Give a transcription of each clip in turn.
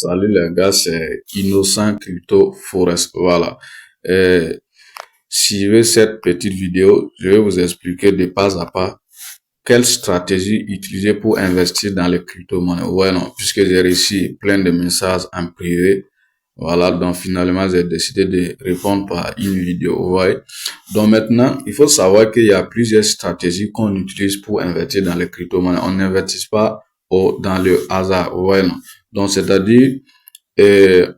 Salut les gars, c'est Innocent Crypto Forest. Voilà. Suivez cette petite vidéo, je vais vous expliquer de pas à pas quelle stratégie utiliser pour investir dans les crypto-monnaies. Ouais, non, puisque j'ai reçu plein de messages en privé. Voilà, donc finalement, j'ai décidé de répondre par une vidéo. Ouais. Donc maintenant, il faut savoir qu'il y a plusieurs stratégies qu'on utilise pour investir dans les crypto-monnaies. On n'investit pas dans le hasard. Ouais, non. Donc, c'est-à-dire,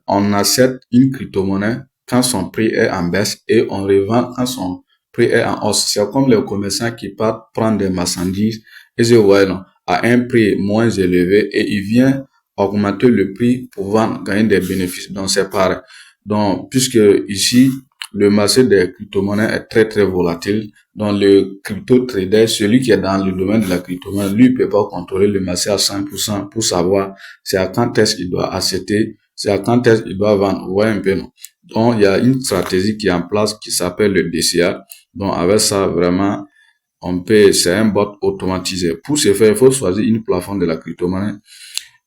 on achète une crypto-monnaie quand son prix est en baisse et on revend quand son prix est en hausse. C'est comme les commerçants qui partent prendre des marchandises et se voient à un prix moins élevé et il vient augmenter le prix pour vendre, gagner des bénéfices. Donc, c'est pareil. Donc, puisque ici, le marché des crypto-monnaies est très volatile. Donc, le crypto-trader, celui qui est dans le domaine de la crypto-monnaie, lui, peut pas contrôler le marché à 100% pour savoir c'est à quand est-ce qu'il doit acheter, c'est à quand est-ce qu'il doit vendre. Ouais, un peu, non. Donc, il y a une stratégie qui est en place qui s'appelle le DCA. Donc, avec ça, vraiment, c'est un bot automatisé. Pour ce faire, il faut choisir une plateforme de la crypto-monnaie.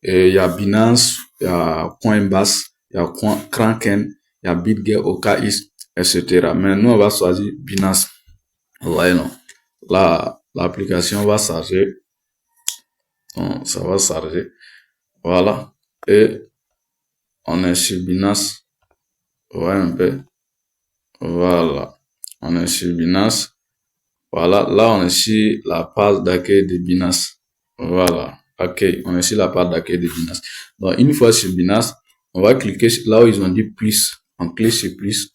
Et il y a Binance, il y a Coinbase, il y a Kraken, il y a BitGet, OKX, etc. Mais nous, on va choisir Binance. Ouais, non. Là, l'application va charger. Donc, ça va charger. Voilà. Et on est sur Binance. Ouais, un peu. Voilà. On est sur Binance. Voilà. Là, on est sur la page d'accueil de Binance. Voilà. Ok. On est sur la page d'accueil de Binance. Donc, une fois sur Binance, on va cliquer là où ils ont dit plus. On clique sur plus.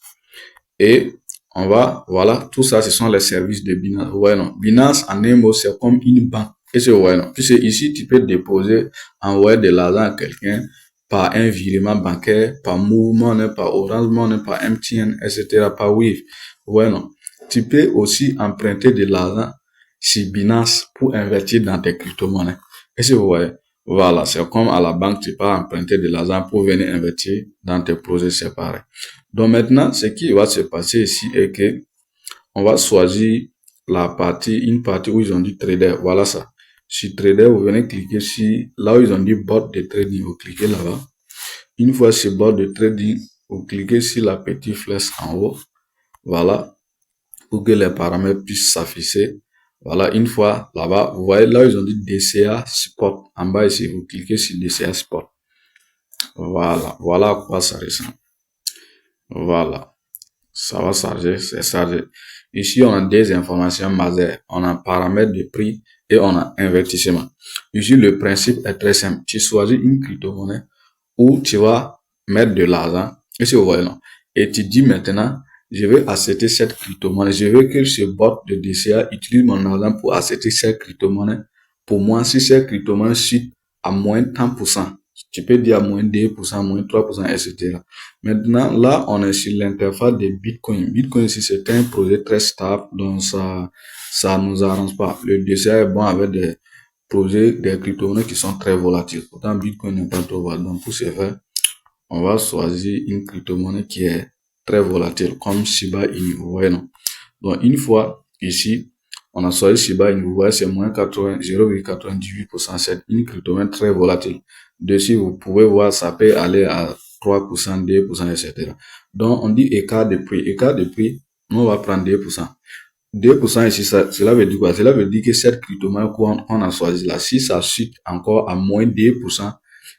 Et on va, voilà. Tout ça, ce sont les services de Binance. Ouais, non. Binance, en un mot, c'est comme une banque. Et c'est ouais, non. Puisque ici, tu peux déposer, envoyer de l'argent à quelqu'un par un virement bancaire, par mouvement, par Orange Money, par MTN, etc., par Wave. Ouais, non. Tu peux aussi emprunter de l'argent sur Binance pour investir dans tes crypto-monnaies. Et c'est ouais. Voilà. C'est comme à la banque, tu peux emprunter de l'argent pour venir investir dans tes projets séparés. Donc maintenant, ce qui va se passer ici est que on va choisir une partie où ils ont dit trader. Voilà ça. Sur trader, vous venez cliquer sur là où ils ont dit bot de trading. Vous cliquez là-bas. Une fois sur bot de trading, vous cliquez sur la petite flèche en haut. Voilà. Pour que les paramètres puissent s'afficher. Voilà. Une fois là-bas, vous voyez là où ils ont dit DCA Support. En bas ici, vous cliquez sur DCA Support. Voilà. Voilà à quoi ça ressemble. Voilà. Ça va charger, c'est chargé. Ici, on a des informations majeures. On a paramètres de prix et on a investissement. Ici, le principe est très simple. Tu choisis une crypto-monnaie où tu vas mettre de l'argent. Et c'est non. Et tu dis maintenant, je veux acheter cette crypto-monnaie. Je veux que ce bot de DCA utilise mon argent pour acheter cette crypto-monnaie. Pour moi, si cette crypto-monnaie chute à moins 30%, tu peux dire à moins 2%, moins 3%, etc. Maintenant, là, on est sur l'interface de Bitcoin. Bitcoin, si c'est un projet très stable, donc ça nous arrange pas. Le DCA est bon avec des projets, des crypto-monnaies qui sont très volatiles. Pourtant, Bitcoin n'est pas trop volatile. Donc, pour ce faire, on va choisir une crypto-monnaie qui est très volatile, comme Shiba Inu. Vous voyez, non? Donc, une fois ici, on a choisi Shiba Inu. Vous voyez, c'est moins 0,98%. C'est une crypto-monnaie très volatile. Dessus, vous pouvez voir, ça peut aller à 3%, 2%, etc. Donc, on dit écart de prix. Écart de prix, nous, on va prendre 2%. 2% ici, cela veut dire quoi? Cela veut dire que cette crypto-monnaie qu'on a choisi là, si ça chute encore à moins 2%,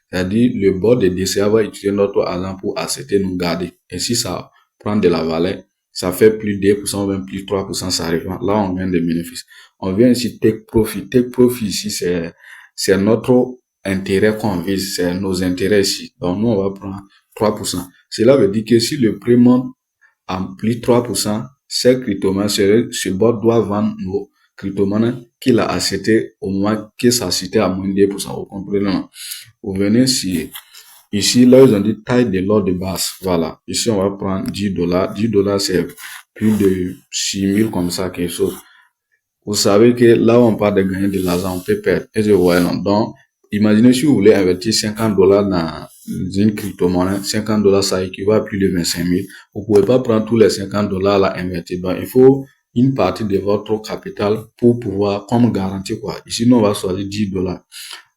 c'est-à-dire le bord de DCA va utiliser notre argent pour acheter, nous garder. Et si ça prend de la valeur, ça fait plus 2% ou même plus 3%, ça arrive. Là, on gagne des bénéfices. On vient ici take profit. Take profit ici, c'est notre intérêt qu'on vise, c'est nos intérêts ici. Donc, nous, on va prendre 3%. Cela veut dire que si le prix monte à plus 3%, ces crypto-monnaies, ce bot doit vendre nos crypto-monnaies qu'il a acheté au moment que ça citait à moins de 2%. Vous comprenez, non? Vous venez ici, là, ils ont dit taille de l'ordre de base. Voilà. Ici, on va prendre 10 dollars. 10 dollars, c'est plus de 6 000 comme ça, quelque chose. Vous savez que là où on parle de gagner de l'argent, on peut perdre. Et je vois, non. Donc, imaginez si vous voulez investir 50 dollars dans une crypto-monnaie. 50 dollars, ça équivaut à plus de 25 000. Vous pouvez pas prendre tous les 50 dollars là, investir. Donc, il faut une partie de votre capital pour pouvoir, comme garantie, quoi. Ici, nous, on va choisir 10 dollars.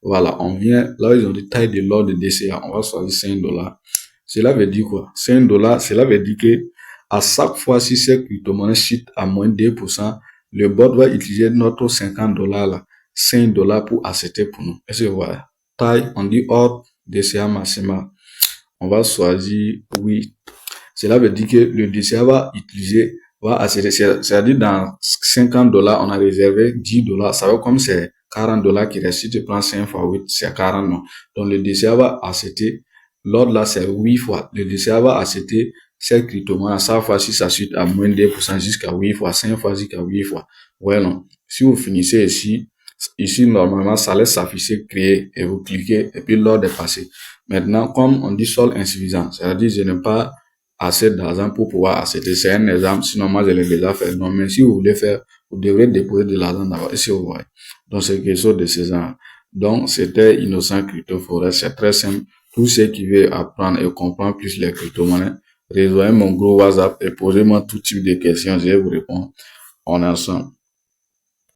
Voilà, on vient, là ils ont dit taille de l'ordre de DCA, on va choisir 5 dollars. Cela veut dire quoi? 5 dollars, cela veut dire que à chaque fois si cette crypto-monnaie chute à moins de 2%, le bot va utiliser notre 50 dollars là, 5 dollars pour accepter pour nous. Est-ce que vous voyez? Taille, on dit ordre DCA maximal. On va choisir oui. Cela veut dire que le DCA va accéder, c'est-à-dire dans 50 dollars, on a réservé 10 dollars. Ça va comme c'est 40 dollars qui reste. Si tu prends 5 fois 8, c'est 40, non. Donc, le DCA va accepter. L'ordre là, c'est 8 fois. Le DCA va accepter cette crypto-monnaie. Chaque fois, si ça suit à moins de 2% jusqu'à 8 fois, 5 fois jusqu'à 8 fois. Ouais, non. Si vous finissez ici, normalement, ça laisse s'afficher créer et vous cliquez et puis l'ordre est passé. Maintenant, comme on dit sol insuffisant, c'est-à-dire je n'ai pas assez d'argent pour pouvoir acheter. C'est un exemple, sinon moi je l'ai déjà fait. Donc, mais si vous voulez faire, vous devrez déposer de l'argent d'abord. Et si vous voyez. Donc, c'est quelque chose de ce genre. Donc, c'était Innocent Crypto Forex. C'est très simple. Tous ceux qui veulent apprendre et comprendre plus les crypto-monnaies, rejoignez mon groupe WhatsApp et posez-moi tout type de questions. Je vais vous répondre. On est ensemble.